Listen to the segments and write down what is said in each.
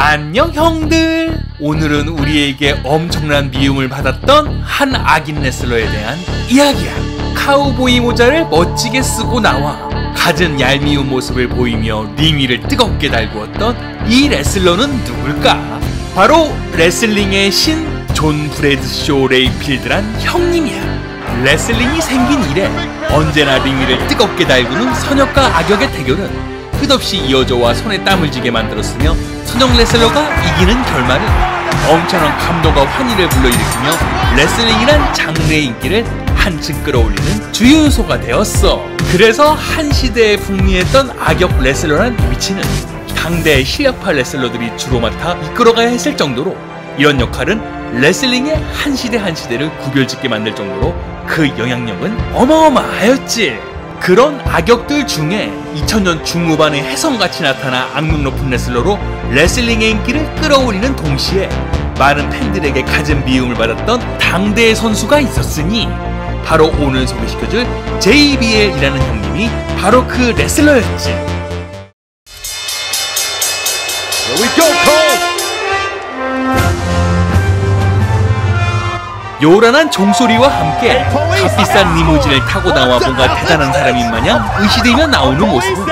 안녕 형들! 오늘은 우리에게 엄청난 미움을 받았던 한 악인 레슬러에 대한 이야기야. 카우보이 모자를 멋지게 쓰고 나와 갖은 얄미운 모습을 보이며 링 위를 뜨겁게 달구었던 이 레슬러는 누굴까? 바로 레슬링의 신 존 브래드쇼 레이필드란 형님이야. 레슬링이 생긴 이래 언제나 링 위를 뜨겁게 달구는 선역과 악역의 대결은 끝없이 이어져와 손에 땀을 쥐게 만들었으며 선역 레슬러가 이기는 결말은 엄청난 감동과 환희를 불러일으키며 레슬링이란 장르의 인기를 한층 끌어올리는 주요 요소가 되었어. 그래서 한 시대에 풍미했던 악역 레슬러란 위치는 당대의 실력파 레슬러들이 주로 맡아 이끌어가야 했을 정도로 이런 역할은 레슬링의 한 시대 한 시대를 구별짓게 만들 정도로 그 영향력은 어마어마하였지. 그런 악역들 중에 2000년 중후반에 혜성같이 나타나 악명 높은 레슬러로 레슬링의 인기를 끌어올리는 동시에 많은 팬들에게 갖은 미움을 받았던 당대의 선수가 있었으니 바로 오늘 소개시켜줄 JBL이라는 형님이 바로 그 레슬러였지. Here we go, Cole! 요란한 종소리와 함께 값비싼 리무진을 타고 나와 뭔가 대단한 사람인 마냥 의시되며 나오는 모습은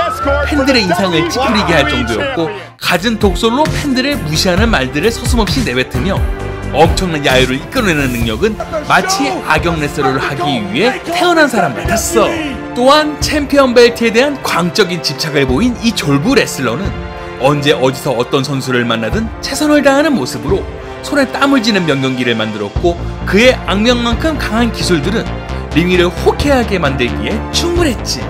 팬들의 인상을 찌푸리게 할 정도였고, 갖은 독설로 팬들을 무시하는 말들을 서슴없이 내뱉으며 엄청난 야유를 이끌어내는 능력은 마치 악역 레슬러를 하기 위해 태어난 사람 같았어. 또한 챔피언 벨트에 대한 광적인 집착을 보인 이 졸부 레슬러는 언제 어디서 어떤 선수를 만나든 최선을 다하는 모습으로 손에 땀을 쥐는 명경기를 만들었고, 그의 악명만큼 강한 기술들은 링 위를 호쾌하게 만들기에 충분했지.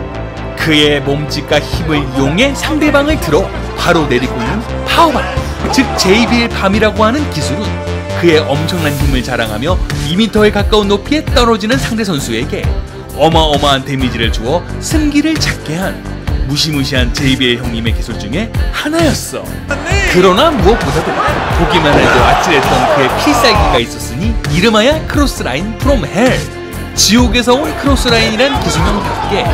그의 몸짓과 힘을 이용해 상대방을 들어 바로 내리고는 파워밤, 즉 JBL 밤이라고 하는 기술은 그의 엄청난 힘을 자랑하며 2m에 가까운 높이에 떨어지는 상대 선수에게 어마어마한 데미지를 주어 승기를 찾게 한 무시무시한 JBL 형님의 기술 중에 하나였어. 그러나 무엇보다도 보기만 해도 아찔했던 그의 필살기가 있었으니 이름하여 크로스라인 프롬 헬. 지옥에서 온 크로스라인이란 기술명답게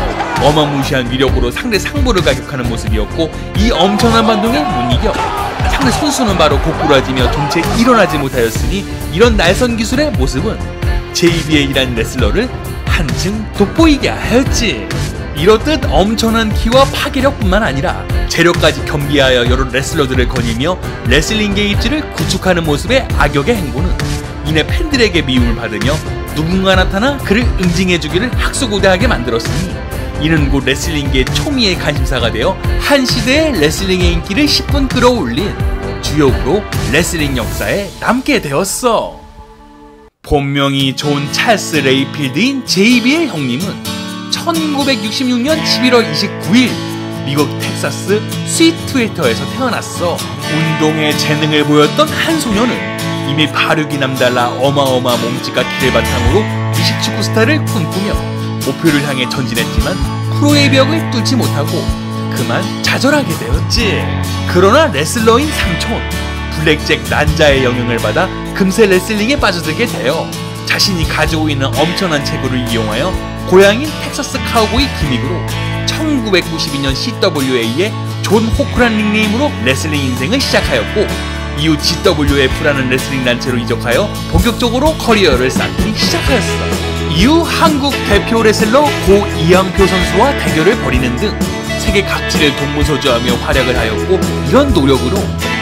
어마무시한 위력으로 상대 상부를 가격하는 모습이었고, 이 엄청난 반동에 못 이겨 상대 선수는 바로 고꾸라지며 동체 일어나지 못하였으니 이런 날선 기술의 모습은 JBL이란 레슬러를 한층 돋보이게 하였지. 이렇듯 엄청난 키와 파괴력뿐만 아니라 재력까지 겸비하여 여러 레슬러들을 거니며 레슬링 게이지를 구축하는 모습의 악역의 행보는 이내 팬들에게 미움을 받으며 누군가 나타나 그를 응징해주기를 학수고대하게 만들었으니 이는 곧 레슬링계의 초미의 관심사가 되어 한 시대의 레슬링의 인기를 10분 끌어올린 주역으로 레슬링 역사에 남게 되었어. 본명이 존 찰스 레이필드인 JBL 형님은 1966년 11월 29일 미국 텍사스 스위트웨터에서 태어났어. 운동에 재능을 보였던 한 소녀는 이미 발육이 남달라 어마어마한 몸짓과 키를 바탕으로 미식축구 스타를 꿈꾸며 목표를 향해 전진했지만 프로의 벽을 뚫지 못하고 그만 좌절하게 되었지. 그러나 레슬러인 삼촌 블랙잭 난자의 영향을 받아 금세 레슬링에 빠져들게 되어 자신이 가지고 있는 엄청난 체구를 이용하여 고향인 텍사스 카우보이 기믹으로 1992년 CWA의 존 호크란 닉네임으로 레슬링 인생을 시작하였고, 이후 GWF라는 레슬링 단체로 이적하여 본격적으로 커리어를 쌓기 시작하였어. 이후 한국 대표 레슬러 고 이양표 선수와 대결을 벌이는 등 세계 각지를 동무서주하며 활약을 하였고, 이런 노력으로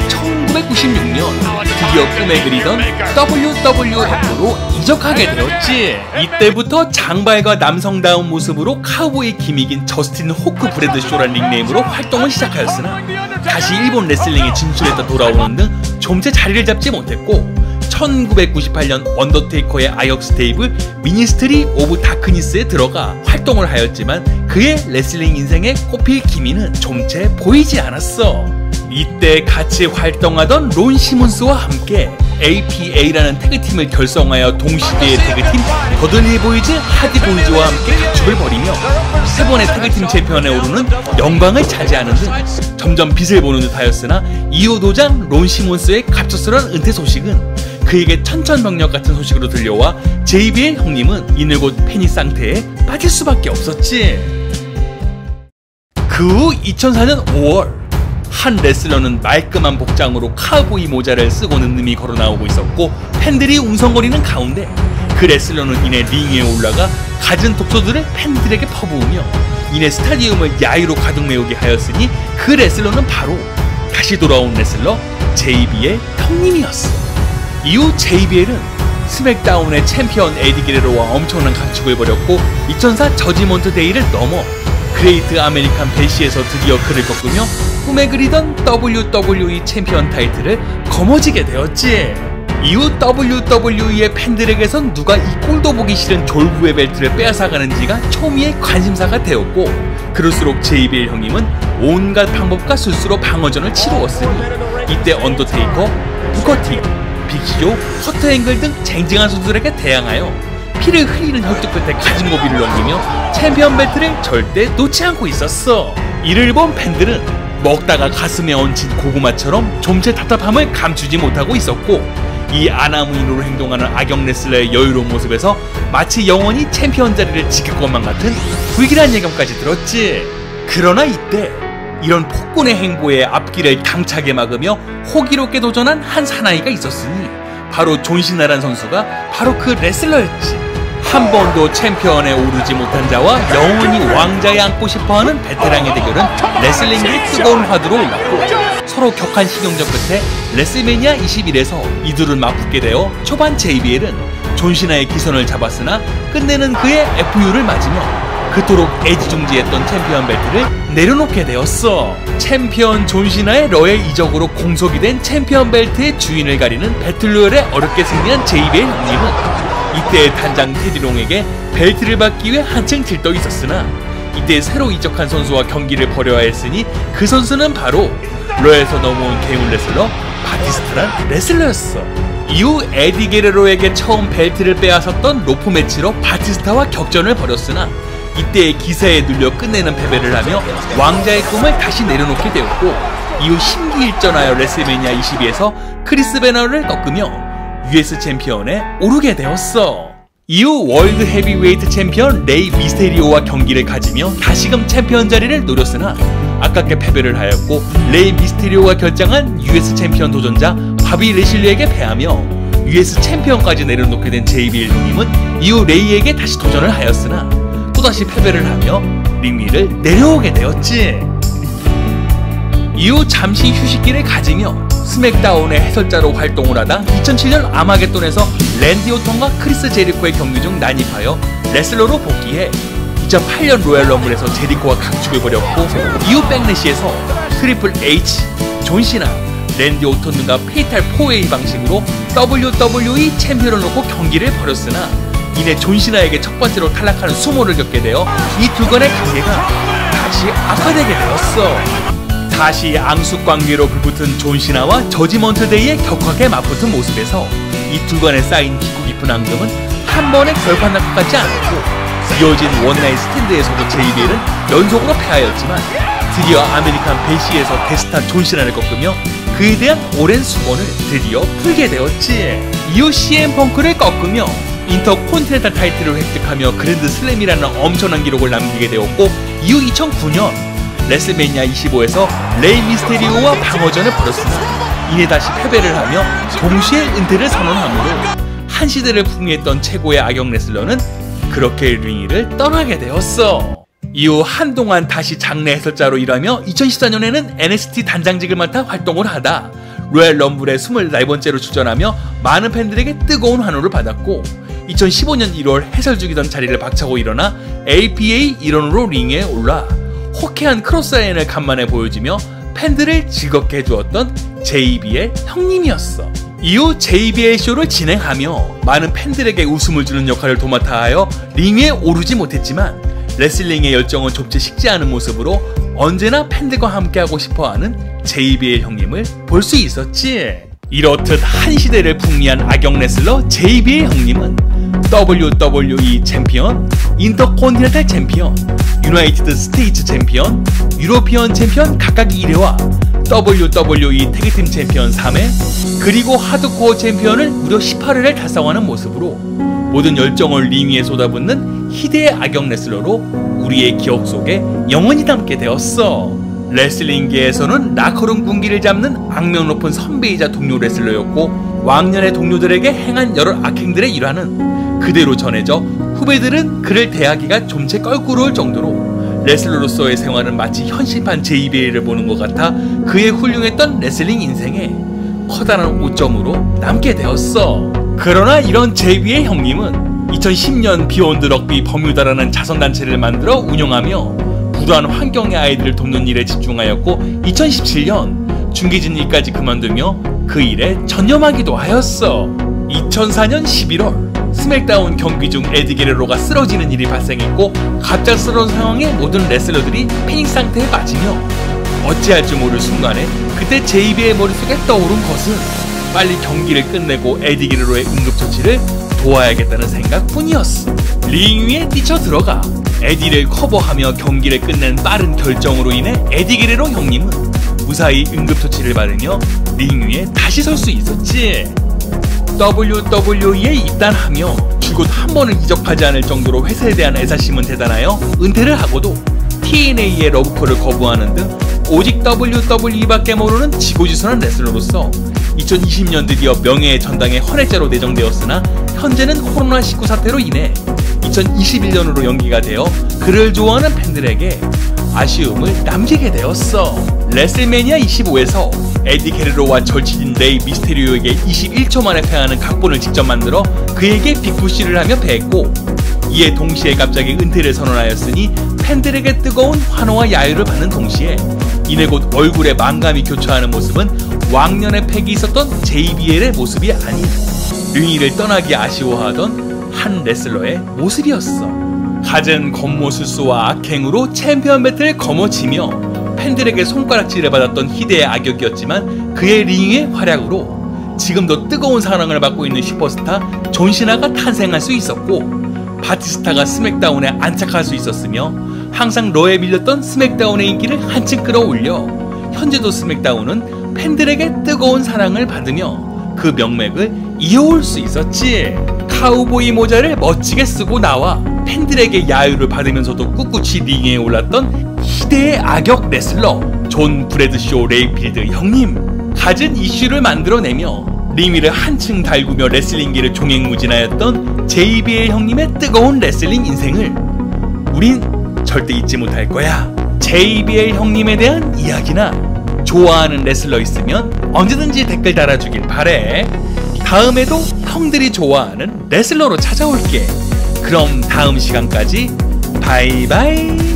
1996년 드디어 꿈에 그리던 WWF로 이적하게 되었지. 이때부터 장발과 남성다운 모습으로 카우보이 기믹인 저스틴 호크 브래드쇼라는 닉네임으로 활동을 시작하였으나 다시 일본 레슬링에 진출했다 돌아오는 등 좀채 자리를 잡지 못했고, 1998년 언더테이커의 아역 스테이블 미니스트리 오브 다크니스에 들어가 활동을 하였지만 그의 레슬링 인생에 꼽힐 기미는 좀채 보이지 않았어. 이때 같이 활동하던 론 시몬스와 함께 APA라는 태그팀을 결성하여 동시대의 태그팀 더들리 보이즈 하디 보이즈와 함께 가축을 벌이며 세 번의 태그팀 챔피언에 오르는 영광을 차지하는 등 점점 빛을 보는 듯 하였으나 이후 도장 론 시몬스의 갑작스러운 은퇴 소식은 그에게 천천병력 같은 소식으로 들려와 JBL 형님은 이늘 곧 패닉 상태에 빠질 수밖에 없었지. 그 후 2004년 5월 한 레슬러는 말끔한 복장으로 카우보이 모자를 쓰고는 님이 걸어 나오고 있었고, 팬들이 웅성거리는 가운데 그 레슬러는 이내 링 위에 올라가 갖은 독소들을 팬들에게 퍼부으며 이내 스타디움을 야유로 가득 메우게 하였으니 그 레슬러는 바로 다시 돌아온 레슬러 JBL 형님이었어. 이후 JBL은 스맥다운의 챔피언 에디 게레로와 엄청난 감축을 벌였고 2004 저지먼트 데이를 넘어 그레이트 아메리칸 배시에서 드디어 그를 꺾으며 꿈에 그리던 WWE 챔피언 타이틀을 거머쥐게 되었지. 이후 WWE의 팬들에게선 누가 이 꼴도 보기 싫은 졸부의 벨트를 빼앗아가는지가 초미의 관심사가 되었고, 그럴수록 JBL 형님은 온갖 방법과 술수로 방어전을 치루었으니 이때 언더테이커, 부커티, 빅시조, 커트 앵글 등 쟁쟁한 선수들에게 대항하여 피를 흘리는 혈투 끝에 가진 고비를 넘기며 챔피언 벨트를 절대 놓지 않고 있었어. 이를 본 팬들은 먹다가 가슴에 얹힌 고구마처럼 좀체 답답함을 감추지 못하고 있었고, 이 아나무인으로 행동하는 악역 레슬러의 여유로운 모습에서 마치 영원히 챔피언 자리를 지킬 것만 같은 불길한 예감까지 들었지. 그러나 이때 이런 폭군의 행보에 앞길을 당차게 막으며 호기롭게 도전한 한 사나이가 있었으니 바로 존시나란 선수가 바로 그 레슬러였지. 한 번도 챔피언에 오르지 못한 자와 영원히 왕자에 앉고 싶어하는 베테랑의 대결은 레슬링의 뜨거운 화두로 올랐고, 서로 격한 신경전 끝에 레슬매니아 21에서 이 둘을 맞붙게 되어 초반 JBL은 존시나의 기선을 잡았으나 끝내는 그의 FU를 맞으며 그토록 애지중지했던 챔피언 벨트를 내려놓게 되었어. 챔피언 존시나의 러의 이적으로 공석이 된 챔피언 벨트의 주인을 가리는 배틀로얄에 어렵게 승리한 JBL 형님은 이때의 단장 테디롱에게 벨트를 받기 위해 한층 들떠 있었으나 이때 새로 이적한 선수와 경기를 벌여야 했으니 그 선수는 바로 러에서 넘어온 개운 레슬러 바티스타란 레슬러였어. 이후 에디 게레로에게 처음 벨트를 빼앗았던 로프 매치로 바티스타와 격전을 벌였으나 이때의 기세에 눌려 끝내는 패배를 하며 왕자의 꿈을 다시 내려놓게 되었고, 이후 심기일전하여 레슬매니아 22에서 크리스 베너를 꺾으며 US 챔피언에 오르게 되었어. 이후 월드 헤비웨이트 챔피언 레이 미스테리오와 경기를 가지며 다시금 챔피언 자리를 노렸으나 아깝게 패배를 하였고, 레이 미스테리오가 결정한 US 챔피언 도전자 바비 레실리에게 패하며 US 챔피언까지 내려놓게 된 JBL 형님은 이후 레이에게 다시 도전을 하였으나 또다시 패배를 하며 링 위를 내려오게 되었지. 이후 잠시 휴식기를 가지며 스맥다운의 해설자로 활동을 하다 2007년 아마겟돈에서 랜디 오턴과 크리스 제리코의 경기 중 난입하여 레슬러로 복귀해 2008년 로얄 럼블에서 제리코와 각축을 벌였고, 이후 백래시에서 트리플 H, 존시나, 랜디 오턴 등과 페이탈 4웨이 방식으로 WWE 챔피언을 놓고 경기를 벌였으나 이내 존시나에게 첫 번째로 탈락하는 수모를 겪게 되어 이 두 간의 관계가 다시 악화되게 되었어. 다시 앙숙관계로 불붙은 존시나와 저지먼트 데이의 격하게 맞붙은 모습에서 이 두 간에 쌓인 깊고 깊은 앙금은 한 번에 결판날 것 같지 않았고, 이어진 원나잇 스탠드에서도 JBL은 연속으로 패하였지만 드디어 아메리칸 배시에서 데스타 존시나를 꺾으며 그에 대한 오랜 수건을 드디어 풀게 되었지. 이후 CM 펑크를 꺾으며 인터콘티넨탈 타이틀을 획득하며 그랜드 슬램이라는 엄청난 기록을 남기게 되었고, 이후 2009년 레슬매니아 25에서 레이 미스테리오와 방어전을 벌였으나 이내 다시 패배를 하며 동시에 은퇴를 선언하므로 한 시대를 풍미했던 최고의 악역 레슬러는 그렇게 링 위를 떠나게 되었어. 이후 한동안 다시 장례 해설자로 일하며 2014년에는 NXT 단장직을 맡아 활동을 하다 로얄 럼블에 24번째로 출전하며 많은 팬들에게 뜨거운 환호를 받았고, 2015년 1월 해설 중이던 자리를 박차고 일어나 APA 일원으로 링에 올라 호쾌한 크로스라인을 간만에 보여주며 팬들을 즐겁게 해주었던 JBL 형님이었어. 이후 JBL 쇼를 진행하며 많은 팬들에게 웃음을 주는 역할을 도맡아 하여 링 위에 오르지 못했지만 레슬링의 열정은 좁지 식지 않은 모습으로 언제나 팬들과 함께하고 싶어하는 JBL 형님을 볼 수 있었지. 이렇듯 한 시대를 풍미한 악역 레슬러 JBL 형님은 WWE 챔피언, 인터콘티넨탈 챔피언, 유나이티드 스테이츠 챔피언, 유로피언 챔피언 각각 1회와 WWE 태그팀 챔피언 3회, 그리고 하드코어 챔피언을 무려 18회를 달성하는 모습으로 모든 열정을 링 위에 쏟아붓는 희대의 악역 레슬러로 우리의 기억 속에 영원히 남게 되었어. 레슬링계에서는 라커룸 군기를 잡는 악명 높은 선배이자 동료 레슬러였고 왕년의 동료들에게 행한 여러 악행들의 일화는 그대로 전해져 후배들은 그를 대하기가 좀체 껄끄러울 정도로 레슬러로서의 생활은 마치 현실판 JBL을 보는 것 같아 그의 훌륭했던 레슬링 인생에 커다란 오점으로 남게 되었어. 그러나 이런 JBL 형님은 2010년 비욘드 럭비 버뮤다라는 자선단체를 만들어 운영하며 불우한 환경의 아이들을 돕는 일에 집중하였고 2017년 중계진 일까지 그만두며 그 일에 전념하기도 하였어. 2004년 11월 스맥다운 경기 중 에디 게레로가 쓰러지는 일이 발생했고 갑작스러운 상황에 모든 레슬러들이 패닉 상태에 빠지며 어찌할 줄 모를 순간에 그때 JB의 머릿속에 떠오른 것은 빨리 경기를 끝내고 에디 게레로의 응급처치를 도와야겠다는 생각뿐이었어. 링 위에 뛰쳐들어가 에디를 커버하며 경기를 끝낸 빠른 결정으로 인해 에디 게레로 형님은 무사히 응급처치를 받으며 링 위에 다시 설 수 있었지. WWE에 입단하며 줄곧 한 번을 이적하지 않을 정도로 회사에 대한 애사심은 대단하여 은퇴를 하고도 TNA의 러브콜을 거부하는 등 오직 WWE밖에 모르는 지고지순한 레슬러로서 2020년 드디어 명예의 전당에 헌액자로 내정되었으나 현재는 코로나19 사태로 인해 2021년으로 연기가 되어 그를 좋아하는 팬들에게 아쉬움을 남기게 되었어. 레슬매니아 25에서 에디 게레로와 절친인 레이 미스테리오에게 21초 만에 패하는 각본을 직접 만들어 그에게 빅푸시를 하며 패했고 이에 동시에 갑자기 은퇴를 선언하였으니 팬들에게 뜨거운 환호와 야유를 받는 동시에 이내 곧 얼굴에 망감이 교차하는 모습은 왕년의 팩이 있었던 JBL의 모습이 아닌 링을 떠나기 아쉬워하던 한 레슬러의 모습이었어. 갖은 겉모술수와 악행으로 챔피언 배틀을 거머쥐며 팬들에게 손가락질을 받았던 희대의 악역이었지만 그의 링의 활약으로 지금도 뜨거운 사랑을 받고 있는 슈퍼스타 존 시나가 탄생할 수 있었고 바티스타가 스맥다운에 안착할 수 있었으며 항상 러에 밀렸던 스맥다운의 인기를 한층 끌어올려 현재도 스맥다운은 팬들에게 뜨거운 사랑을 받으며 그 명맥을 이어올 수 있었지. 카우보이 모자를 멋지게 쓰고 나와 팬들에게 야유를 받으면서도 꿋꿋이 링에 올랐던 희대의 악역 레슬러 존 브래드쇼 레이필드 형님. 갖은 이슈를 만들어내며 링 위를 한층 달구며 레슬링계를 종횡무진하였던 JBL 형님의 뜨거운 레슬링 인생을 우린 절대 잊지 못할 거야. JBL 형님에 대한 이야기나 좋아하는 레슬러 있으면 언제든지 댓글 달아주길 바래. 다음에도 형들이 좋아하는 레슬러로 찾아올게. 그럼 다음 시간까지 바이바이.